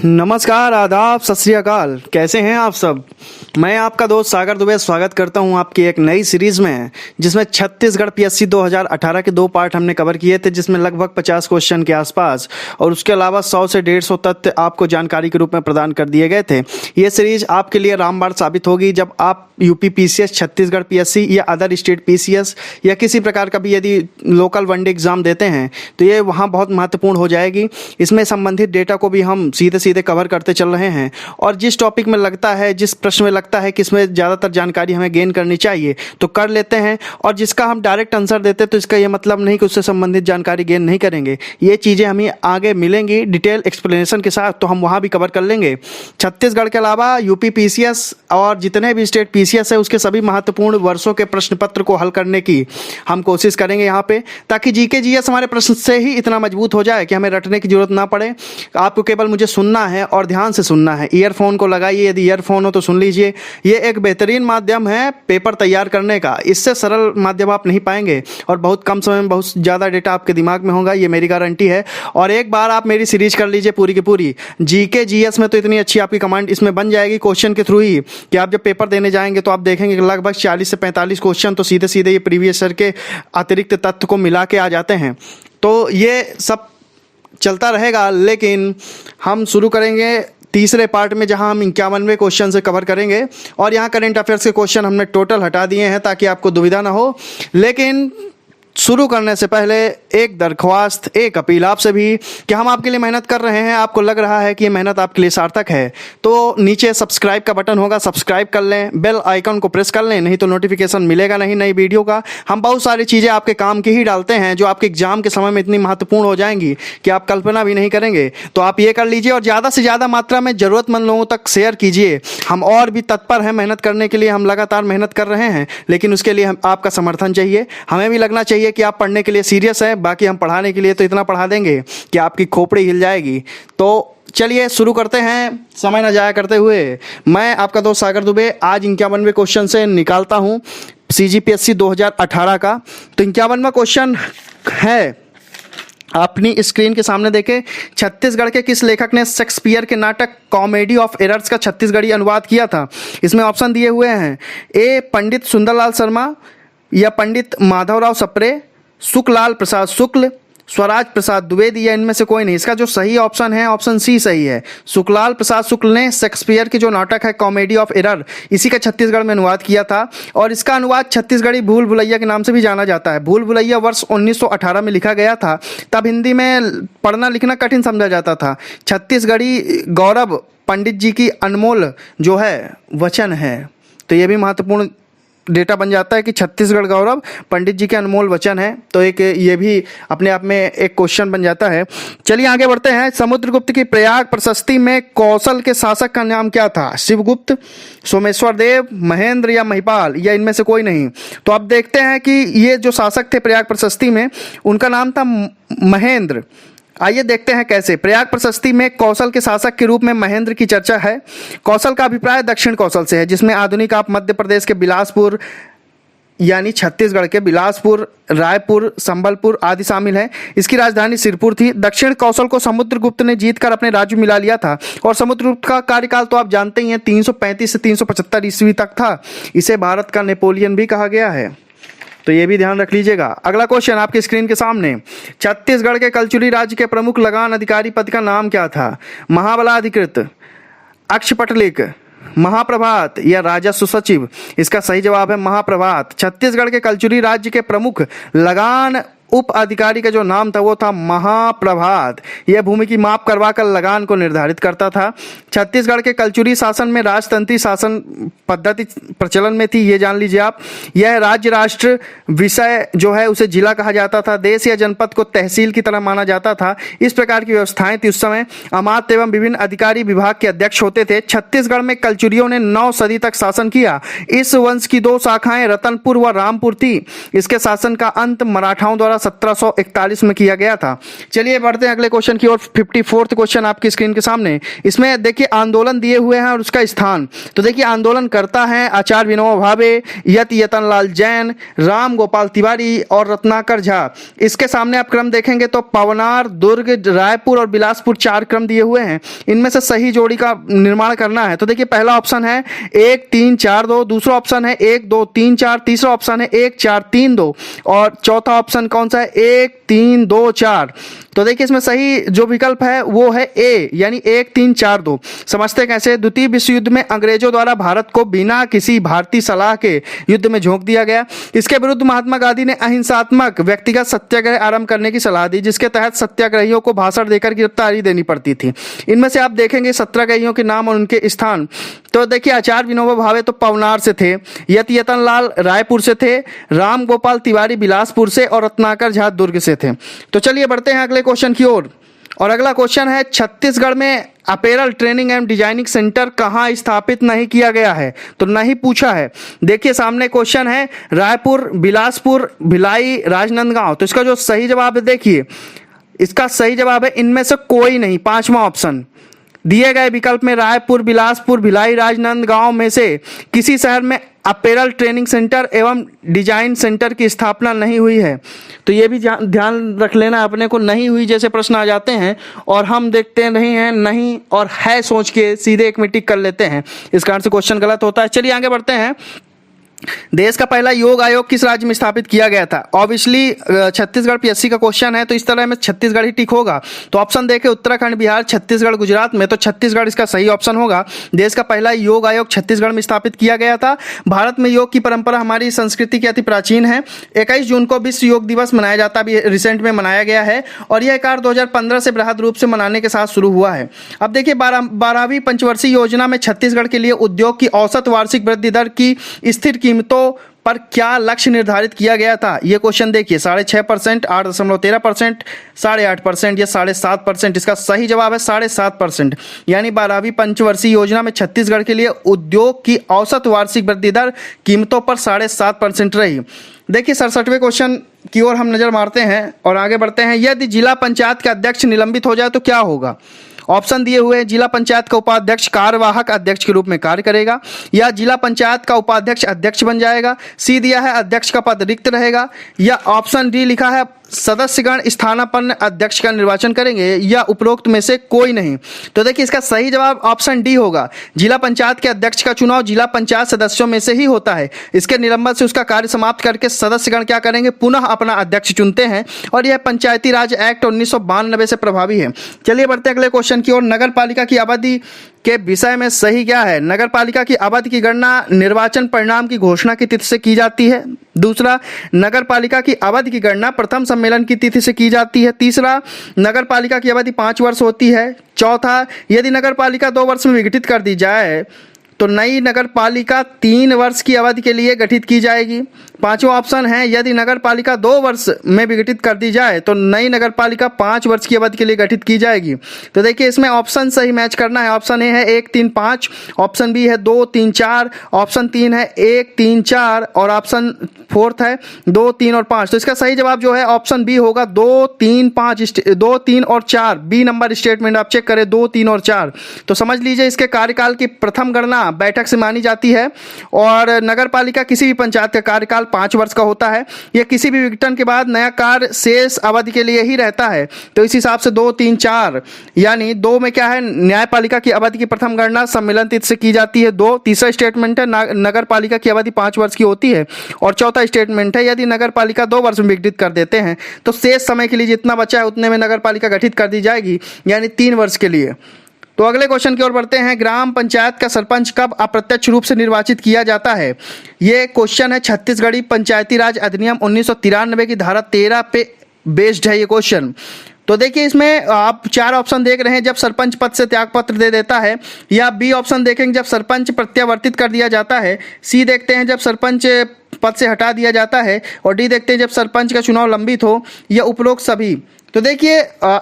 नमस्कार, आदाब, सत श्री अकाल। कैसे हैं आप सब। मैं आपका दोस्त सागर दुबे स्वागत करता हूं आपकी एक नई सीरीज़ में, जिसमें छत्तीसगढ़ पीएससी 2018 के 2 पार्ट हमने कवर किए थे, जिसमें लगभग 50 क्वेश्चन के आसपास और उसके अलावा 100 से 150 तथ्य आपको जानकारी के रूप में प्रदान कर दिए गए थे। ये सीरीज आपके लिए रामबाण साबित होगी जब आप यूपी पीसीएस, छत्तीसगढ़ पीएससी या अदर स्टेट पीसीएस या किसी प्रकार का भी यदि लोकल वनडे एग्जाम देते हैं तो ये वहाँ बहुत महत्वपूर्ण हो जाएगी। इसमें संबंधित डेटा को भी हम सीधे कवर करते चल रहे हैं और जिस टॉपिक में लगता है, जिस प्रश्न में लगता है कि इसमें ज़्यादातर जानकारी हमें गेन करनी चाहिए तो कर लेते हैं, और जिसका हम डायरेक्ट आंसर देते हैं तो इसका ये मतलब नहीं कि उससे संबंधित जानकारी गेन नहीं करेंगे। ये चीज़ें हमें आगे मिलेंगी डिटेल एक्सप्लेनेशन के साथ, तो हम वहाँ भी कवर कर लेंगे। छत्तीसगढ़ के अलावा यूपी पीसीएस और जितने भी स्टेट पीसीएस है उसके सभी महत्वपूर्ण वर्षों के प्रश्न पत्र को हल करने की हम कोशिश करेंगे यहाँ पे, ताकि जीके जीएस हमारे प्रश्न से ही इतना मजबूत हो जाए कि हमें रटने की जरूरत ना पड़े। आपको केवल मुझे सुनना है और ध्यान से सुनना है। ईयरफोन को लगाइए, यदि ईयरफोन हो तो सुन लीजिए। ये एक बेहतरीन माध्यम है पेपर तैयार करने का, इससे सरल माध्यम आप नहीं पाएंगे और बहुत कम समय में बहुत ज़्यादा डेटा आपके दिमाग में होगा, ये मेरी गारंटी है। और एक बार आप मेरी सीरीज कर लीजिए पूरी की पूरी, जीके जीएस में तो इतनी अच्छी आपकी कमांड इसमें बन जाएगी क्वेश्चन के थ्रू ही कि आप जब पेपर देने जाएंगे तो आप देखेंगे कि लगभग 40 से 45 क्वेश्चन तो सीधे सीधे ये प्रीवियस ईयर के अतिरिक्त तथ्य को मिला के आ जाते हैं। तो ये सब चलता रहेगा, लेकिन हम शुरू करेंगे तीसरे पार्ट में, जहां हम 51वें क्वेश्चन से कवर करेंगे। और यहाँ करंट अफेयर्स के क्वेश्चन हमने टोटल हटा दिए हैं ताकि आपको दुविधा ना हो। लेकिन शुरू करने से पहले एक दरख्वास्त, एक अपील आपसे भी कि हम आपके लिए मेहनत कर रहे हैं, आपको लग रहा है कि ये मेहनत आपके लिए सार्थक है तो नीचे सब्सक्राइब का बटन होगा, सब्सक्राइब कर लें, बेल आइकन को प्रेस कर लें, नहीं तो नोटिफिकेशन मिलेगा नहीं नई वीडियो का। हम बहुत सारी चीज़ें आपके काम की ही डालते हैं जो आपके एग्जाम के समय में इतनी महत्वपूर्ण हो जाएंगी कि आप कल्पना भी नहीं करेंगे। तो आप ये कर लीजिए और ज़्यादा से ज़्यादा मात्रा में ज़रूरतमंद लोगों तक शेयर कीजिए। हम और भी तत्पर हैं मेहनत करने के लिए, हम लगातार मेहनत कर रहे हैं, लेकिन उसके लिए आपका समर्थन चाहिए। हमें भी लगना चाहिए कि आप पढ़ने के लिए सीरियस है। बाकी हम पढ़ाने के लिए तो इतना पढ़ा देंगे कि आपकी खोपड़ी हिल जाएगी। तो चलिए शुरू करते हैं, समय न जाया करते हुए। मैं आपका दोस्त सागर दुबे आज 51वें क्वेश्चन से निकालता हूं सीजीपीएससी 2018 का। तो 51वां क्वेश्चन है, अपनी स्क्रीन के सामने देखें। छत्तीसगढ़ के किस लेखक ने शेक्सपियर के नाटक कॉमेडी ऑफ एरर्स का छत्तीसगढ़ी अनुवाद किया था। इसमें ऑप्शन दिए हुए हैं, ए पंडित सुंदरलाल शर्मा या पंडित माधवराव सप्रे, सुखलाल प्रसाद शुक्ल, स्वराज प्रसाद द्विवेदी या इनमें से कोई नहीं। इसका जो सही ऑप्शन है ऑप्शन सी सही है। सुखलाल प्रसाद शुक्ल ने शेक्सपियर की जो नाटक है कॉमेडी ऑफ एरर, इसी का छत्तीसगढ़ में अनुवाद किया था और इसका अनुवाद छत्तीसगढ़ी भूल भुलैया के नाम से भी जाना जाता है। भूल भुलैया वर्ष 1918 में लिखा गया था। तब हिंदी में पढ़ना लिखना कठिन समझा जाता था। छत्तीसगढ़ी गौरव पंडित जी की अनमोल जो है वचन है, तो ये भी महत्वपूर्ण डेटा बन जाता है कि छत्तीसगढ़ गौरव पंडित जी के अनमोल वचन है। तो एक ये भी अपने आप में एक क्वेश्चन बन जाता है। चलिए आगे बढ़ते हैं। समुद्रगुप्त की प्रयाग प्रशस्ति में कौशल के शासक का नाम क्या था। शिवगुप्त, सोमेश्वर देव, महेंद्र या महिपाल या इनमें से कोई नहीं। तो अब देखते हैं कि ये जो शासक थे प्रयाग प्रशस्ति में, उनका नाम था महेंद्र। आइए देखते हैं कैसे। प्रयाग प्रशस्ति में कौशल के शासक के रूप में महेंद्र की चर्चा है। कौशल का अभिप्राय दक्षिण कौशल से है, जिसमें आधुनिक आप मध्य प्रदेश के बिलासपुर यानी छत्तीसगढ़ के बिलासपुर, रायपुर, संबलपुर आदि शामिल हैं। इसकी राजधानी सिरपुर थी। दक्षिण कौशल को समुद्रगुप्त ने जीतकर अपने राज्य में मिला लिया था और समुद्रगुप्त का कार्यकाल तो आप जानते ही हैं 335 से 375 ईस्वी तक था। इसे भारत का नेपोलियन भी कहा गया है, तो ये भी ध्यान रख लीजिएगा। अगला क्वेश्चन आपकी स्क्रीन के सामने। छत्तीसगढ़ के कलचुरी राज्य के प्रमुख लगान अधिकारी पद का नाम क्या था। महाबलाधिकृत, अक्षपटलिक, महाप्रभात या राजस्व सचिव। इसका सही जवाब है महाप्रभात। छत्तीसगढ़ के कलचुरी राज्य के प्रमुख लगान उप अधिकारी का जो नाम था वो था महाप्रभात। यह भूमि की माप करवाकर लगान को निर्धारित करता था। छत्तीसगढ़ के कलचुरी शासन में राजतंत्री शासन पद्धति प्रचलन में थी, ये जान लीजिए आप। यह राज्य राष्ट्र विषय जो है उसे जिला कहा जाता था। देश या जनपद को तहसील की तरह माना जाता था। इस प्रकार की व्यवस्थाएं थी उस समय। अमात्य एवं विभिन्न अधिकारी विभाग के अध्यक्ष होते थे। छत्तीसगढ़ में कलचुरियों ने 9 सदी तक शासन किया। इस वंश की 2 शाखाएं रतनपुर व रामपुर थी। इसके शासन का अंत मराठाओं द्वारा 1741 में किया गया था। चलिए बढ़ते हैं अगले क्वेश्चन की ओर। 54th क्वेश्चन आपकी स्क्रीन के सामने। इसमें देखिए आंदोलन दिए हुए हैं और उसका स्थान। तो देखिए आंदोलन करता है आचार्य विनोबा भावे, यतनलाल जैन, राम गोपाल तिवारी और रत्नाकर झा। इसके सामने आप क्रम देखेंगे तो पवनार, दुर्ग, रायपुर और बिलासपुर 4 क्रम दिए हुए हैं। इनमें से सही जोड़ी का निर्माण करना है। तो देखिए पहला ऑप्शन है 1 3 4 2, दूसरा ऑप्शन है 1 2 3 4, तीसरा ऑप्शन है 1 4 3 2 और चौथा ऑप्शन कौन सा है 1 3 2 4। तो देखिए इसमें सही जो विकल्प है वो है ए, यानी 1 3 4 2। समझते कैसे? द्वितीय विश्व युद्ध में अंग्रेजों द्वारा भारत को बिना किसी भारतीय सलाह के युद्ध में झोंक दिया गया। इसके विरुद्ध महात्मा गांधी ने अहिंसात्मक व्यक्तिगत सत्याग्रह आरंभ करने की सलाह दी, जिसके तहत सत्याग्रहियों को भाषण देकर गिरफ्तारी देनी पड़ती थी। इनमें से आप देखेंगे सत्याग्रहियों के नाम और उनके स्थान। तो देखिए आचार्य विनोबा भावे तो पवनार से थे, यतनलाल रायपुर से थे, राम गोपाल तिवारी बिलासपुर से और रत्नाकर झा दुर्ग से थे। तो चलिए बढ़ते हैं अगले क्वेश्चन की ओर। और अगला क्वेश्चन है छत्तीसगढ़ में apparel training and designing centre कहाँ स्थापित नहीं किया गया है? तो नहीं पूछा है। देखिए सामने क्वेश्चन है रायपुर, बिलासपुर, भिलाई, राजनांदगांव। तो इसका जो सही जवाब है, देखिए इसका सही जवाब है इनमें से कोई नहीं। 5वां ऑप्शन दिए गए विकल्प में रायपुर, बिलासपुर, भिलाई, राजनांदगांव में से किसी शहर में अपैरल ट्रेनिंग सेंटर एवं डिजाइन सेंटर की स्थापना नहीं हुई है। तो ये भी ध्यान रख लेना अपने को, नहीं हुई जैसे प्रश्न आ जाते हैं और हम देखते नहीं हैं, नहीं और है सोच के सीधे एक में टिक कर लेते हैं, इस कारण से क्वेश्चन गलत होता है। चलिए आगे बढ़ते हैं। देश का पहला योग आयोग किस राज्य में स्थापित किया गया था? ऑब्वियसली छत्तीसगढ़ पीएससी का क्वेश्चन है तो इस तरह में छत्तीसगढ़ ही टिक होगा। तो ऑप्शन देखें उत्तराखंड, बिहार, छत्तीसगढ़, गुजरात में, तो छत्तीसगढ़ इसका सही ऑप्शन होगा। देश का पहला योग आयोग छत्तीसगढ़ में स्थापित किया गया था। भारत में योग की परंपरा हमारी संस्कृति की अति प्राचीन है। 21 जून को विश्व योग दिवस मनाया जाता है, अभी रिसेंट में मनाया गया है और यह कार्य 2015 से बृहद रूप से मनाने के साथ शुरू हुआ है। अब देखिए 12वीं पंचवर्षीय योजना में छत्तीसगढ़ के लिए उद्योग की औसत वार्षिक वृद्धि दर की स्थिर कीमतों पर क्या लक्ष्य निर्धारित किया गया था? ये क्वेश्चन देखिए 6.5%, 8.13%, 8.5% या 7.5%। इसका सही जवाब है 7.5%। यानी 12वीं पंचवर्षीय योजना में छत्तीसगढ़ के लिए उद्योग की औसत वार्षिक वृद्धि दर कीमतों पर 7.5% रही। देखिए 67वें क्वेश्चन की ओर हम नजर मारते हैं और आगे बढ़ते हैं। यदि जिला पंचायत का अध्यक्ष निलंबित हो जाए तो क्या होगा? ऑप्शन दिए हुए हैं जिला पंचायत का उपाध्यक्ष कार्यवाहक अध्यक्ष के रूप में कार्य करेगा, या जिला पंचायत का उपाध्यक्ष अध्यक्ष बन जाएगा, सी दिया है अध्यक्ष का पद रिक्त रहेगा, या ऑप्शन डी लिखा है सदस्यगण स्थानापन्न अध्यक्ष का निर्वाचन करेंगे, या उपरोक्त में से कोई नहीं। तो देखिए इसका सही जवाब ऑप्शन डी होगा। जिला पंचायत के अध्यक्ष का चुनाव जिला पंचायत सदस्यों में से ही होता है। इसके निलंबन से उसका कार्य समाप्त करके सदस्यगण क्या करेंगे? पुनः अपना अध्यक्ष चुनते हैं और यह पंचायती राज एक्ट 1992 से प्रभावी है। चलिए बढ़ते अगले क्वेश्चन की ओर। नगर पालिका की अवधि के विषय में सही क्या है? नगर पालिका की अवधि की गणना निर्वाचन परिणाम की घोषणा की तिथि से की जाती है। दूसरा, नगर पालिका की अवधि की गणना प्रथम सम्मेलन की तिथि से की जाती है। तीसरा, नगर पालिका की अवधि 5 वर्ष होती है। चौथा, यदि नगर पालिका 2 वर्ष में विघटित कर दी जाए तो नई नगर पालिका 3 वर्ष की अवधि के लिए गठित की जाएगी। 5वां ऑप्शन है यदि नगर पालिका 2 वर्ष में विघटित कर दी जाए तो नई नगर पालिका 5 वर्ष की अवधि के लिए गठित की जाएगी। तो देखिए इसमें ऑप्शन सही मैच करना है। ऑप्शन ए है 1 3 5, ऑप्शन बी है 2 3 4, ऑप्शन 3 है 1 3 4 और ऑप्शन 4 है 2 3 और 5। तो इसका सही जवाब जो है ऑप्शन बी होगा 2 3 5, 2 3 और 4। बी नंबर स्टेटमेंट आप चेक करें 2 3 और 4। तो समझ लीजिए इसके कार्यकाल की प्रथम गणना बैठक से मानी जाती है और नगर पालिका किसी भी पंचायत का कार्यकाल 5 वर्ष का होता है। यह किसी भी विघटन के बाद नया कार्य शेष अवधि के लिए ही रहता है। तो इस हिसाब से 2 3 4 यानी 2 में क्या है, न्यायपालिका की अवधि की प्रथम गणना सम्मेलन तिथि से की जाती है 2। तीसरा स्टेटमेंट है नगर पालिका की अवधि 5 वर्ष की होती है और चौथा स्टेटमेंट है यदि नगर पालिका 2 वर्ष में विघटित कर देते हैं तो शेष समय के लिए जितना बचा है उतने में नगर पालिका गठित कर दी जाएगी, यानी 3 वर्ष के लिए। तो अगले क्वेश्चन की ओर बढ़ते हैं। ग्राम पंचायत का सरपंच कब अप्रत्यक्ष रूप से निर्वाचित किया जाता है? ये क्वेश्चन है छत्तीसगढ़ी पंचायती राज अधिनियम 1993 की धारा 13 पे बेस्ड है ये क्वेश्चन। तो देखिए इसमें आप 4 ऑप्शन देख रहे हैं, जब सरपंच पद से त्यागपत्र दे देता है, या बी ऑप्शन देखेंगे जब सरपंच प्रत्यावर्तित कर दिया जाता है, सी देखते हैं जब सरपंच पद से हटा दिया जाता है और डी देखते हैं जब सरपंच का चुनाव लंबित हो, या उपरोक्त सभी। तो देखिए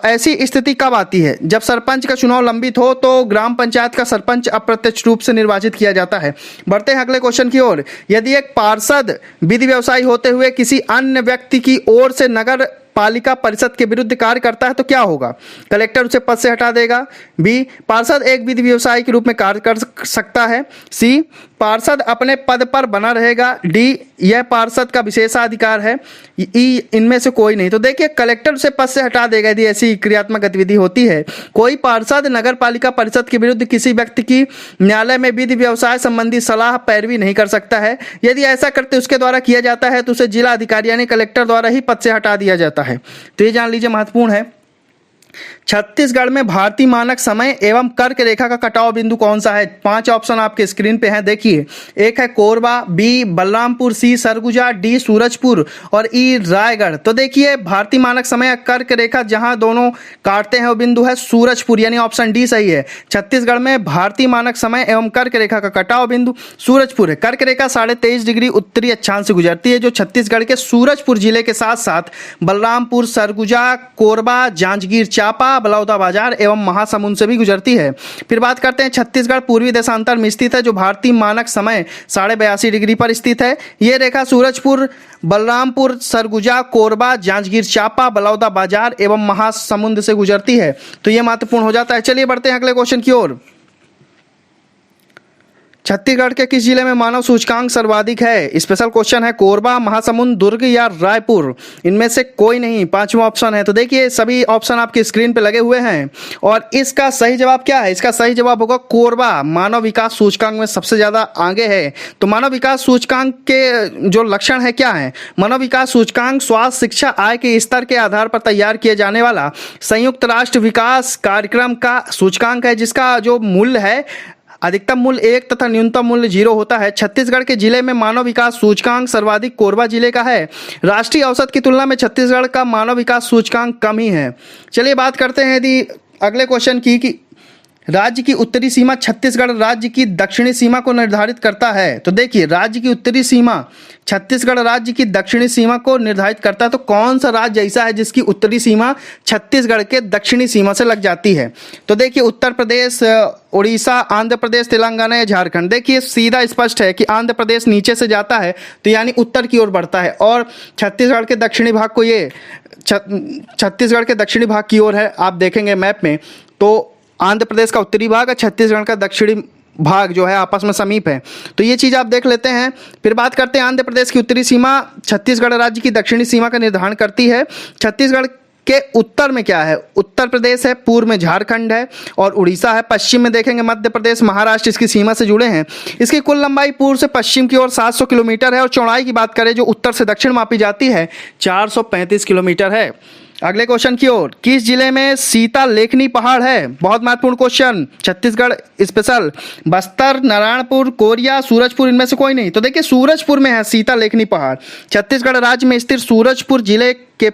ऐसी स्थिति कब आती है? जब सरपंच का चुनाव लंबित हो तो ग्राम पंचायत का सरपंच अप्रत्यक्ष रूप से निर्वाचित किया जाता है। बढ़ते हैं अगले क्वेश्चन की ओर। यदि एक पार्षद विधि व्यवसायी होते हुए किसी अन्य व्यक्ति की ओर से नगर पालिका परिषद के विरुद्ध कार्य करता है तो क्या होगा? कलेक्टर उसे पद से हटा देगा। बी, पार्षद एक विधि व्यवसायी के रूप में कार्य कर सकता है। सी, पार्षद अपने पद पर बना रहेगा। डी, यह पार्षद का विशेषाधिकार है। ई, इनमें से कोई नहीं। तो देखिए कलेक्टर उसे पद से हटा देगा यदि ऐसी क्रियात्मक गतिविधि होती है। कोई पार्षद नगर पालिका परिषद के विरुद्ध किसी व्यक्ति की न्यायालय में विधि व्यवसाय संबंधी सलाह पैरवी नहीं कर सकता है। यदि ऐसा करते उसके द्वारा किया जाता है तो उसे जिला अधिकारी यानी कलेक्टर द्वारा ही पद से हटा दिया जाता है। तो ये जान लीजिए महत्वपूर्ण है। छत्तीसगढ़ में भारतीय मानक समय एवं कर्क रेखा का कटाव बिंदु कौन सा है? 5 ऑप्शन आपके स्क्रीन पे हैं, देखिए। एक है कोरबा, बी बलरामपुर, सी सरगुजा, डी सूरजपुर और ई रायगढ़। तो देखिए भारतीय मानक समय कर्क रेखा जहां दोनों काटते हैं वो बिंदु है सूरजपुर, यानी ऑप्शन डी सही है। छत्तीसगढ़ में भारतीय मानक समय एवं कर्क रेखा का कटाव बिंदु सूरजपुर है। कर्क रेखा 23.5 डिग्री उत्तरी अक्षांश से गुजरती है जो छत्तीसगढ़ के सूरजपुर जिले के साथ साथ बलरामपुर, सरगुजा, कोरबा, जांजगीर चांपा, बलौदाबाजार एवं महासमुंद से भी गुजरती है। फिर बात करते हैं छत्तीसगढ़ पूर्वी देशांतर में स्थित है जो भारतीय मानक समय 82.5 डिग्री पर स्थित है। यह रेखा सूरजपुर, बलरामपुर, सरगुजा, कोरबा, जांजगीर चांपा, बलौदाबाजार एवं महासमुंद से गुजरती है। तो यह महत्वपूर्ण हो जाता है। चलिए बढ़ते हैं अगले क्वेश्चन की ओर। छत्तीसगढ़ के किस जिले में मानव सूचकांक सर्वाधिक है? स्पेशल क्वेश्चन है। कोरबा, महासमुंद, दुर्ग या रायपुर? इनमें से कोई नहीं, 5वां ऑप्शन है। तो देखिए सभी ऑप्शन आपकी स्क्रीन पे लगे हुए हैं और इसका सही जवाब क्या है? इसका सही जवाब होगा कोरबा। मानव विकास सूचकांक में सबसे ज्यादा आगे है। तो मानव विकास सूचकांक के जो लक्षण है क्या है? मानव विकास सूचकांक स्वास्थ्य, शिक्षा, आय के स्तर के आधार पर तैयार किए जाने वाला संयुक्त राष्ट्र विकास कार्यक्रम का सूचकांक है जिसका जो मूल्य है अधिकतम मूल्य 1 तथा न्यूनतम मूल्य 0 होता है। छत्तीसगढ़ के जिले में मानव विकास सूचकांक सर्वाधिक कोरबा जिले का है। राष्ट्रीय औसत की तुलना में छत्तीसगढ़ का मानव विकास सूचकांक कम ही है। चलिए बात करते हैं यदि अगले क्वेश्चन की कि राज्य की उत्तरी सीमा छत्तीसगढ़ राज्य की दक्षिणी सीमा को निर्धारित करता है। तो देखिए राज्य की उत्तरी सीमा छत्तीसगढ़ राज्य की दक्षिणी सीमा को निर्धारित करता है। तो कौन सा राज्य ऐसा है जिसकी उत्तरी सीमा छत्तीसगढ़ के दक्षिणी सीमा से लग जाती है? तो देखिए उत्तर प्रदेश, उड़ीसा, आंध्र प्रदेश, तेलंगाना या झारखंड। देखिए सीधा स्पष्ट है कि आंध्र प्रदेश नीचे से जाता है तो यानी उत्तर की ओर बढ़ता है और छत्तीसगढ़ के दक्षिणी भाग को ये छत्तीसगढ़ के दक्षिणी भाग की ओर है। आप देखेंगे मैप में तो आंध्र प्रदेश का उत्तरी भाग और छत्तीसगढ़ का दक्षिणी भाग जो है आपस में समीप है। तो ये चीज़ आप देख लेते हैं। फिर बात करते हैं आंध्र प्रदेश की उत्तरी सीमा छत्तीसगढ़ राज्य की दक्षिणी सीमा का निर्धारण करती है। छत्तीसगढ़ के उत्तर में क्या है? उत्तर प्रदेश है, पूर्व में झारखंड है और उड़ीसा है। पश्चिम में देखेंगे मध्य प्रदेश, महाराष्ट्र इसकी सीमा से जुड़े हैं। इसकी कुल लंबाई पूर्व से पश्चिम की ओर 700 किलोमीटर है और चौड़ाई की बात करें जो उत्तर से दक्षिण मापी जाती है 435 किलोमीटर है। अगले क्वेश्चन की ओर। किस जिले में सीता लेखनी पहाड़ है? बहुत महत्वपूर्ण question, Chhattisgarh special. Bastar, Narayanpur, Korea, Surajpur, इनमें से कोई नहीं। तो देखिए सूरजपुर में है सीता लेखनी पहाड़। छत्तीसगढ़ राज्य में स्थित सूरजपुर जिले के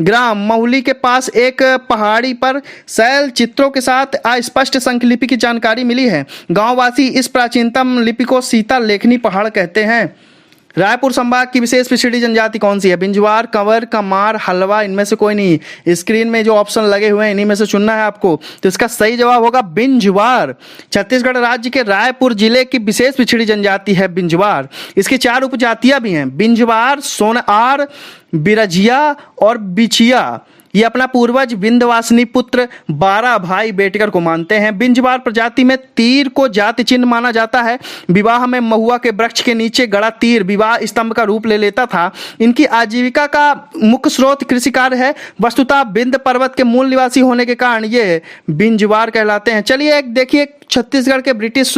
ग्राम महुली के पास एक पहाड़ी पर शैल चित्रों के साथ अस्पष्ट संखलिपि की जानकारी मिली है। गांववासी इस प्राचीनतम लिपि को सीता लेखनी पहाड़ कहते हैं। रायपुर संभाग की विशेष पिछड़ी जनजाति कौन सी है? बिंजवार, कंवर, कमार, हलवा, इनमें से कोई नहीं। स्क्रीन में जो ऑप्शन लगे हुए हैं इन्हीं में से चुनना है आपको। तो इसका सही जवाब होगा बिंजवार। छत्तीसगढ़ राज्य के रायपुर जिले की विशेष पिछड़ी जनजाति है बिंजवार। इसकी 4 उपजातियां भी हैं, बिंजवार, सोनआर, बिरजिया और बिछिया। ये अपना पूर्वज विंध्यवासिनी पुत्र 12 भाई बेटकर को मानते हैं। बिंजवार प्रजाति में तीर को जाति चिन्ह माना जाता है। विवाह में महुआ के वृक्ष के नीचे गड़ा तीर विवाह स्तंभ का रूप ले लेता था। इनकी आजीविका का मुख्य स्रोत कृषि कार्य है। वस्तुतः विंध्य पर्वत के मूल निवासी होने के कारण ये बिंजवार कहलाते हैं। चलिए एक देखिए छत्तीसगढ़ के ब्रिटिश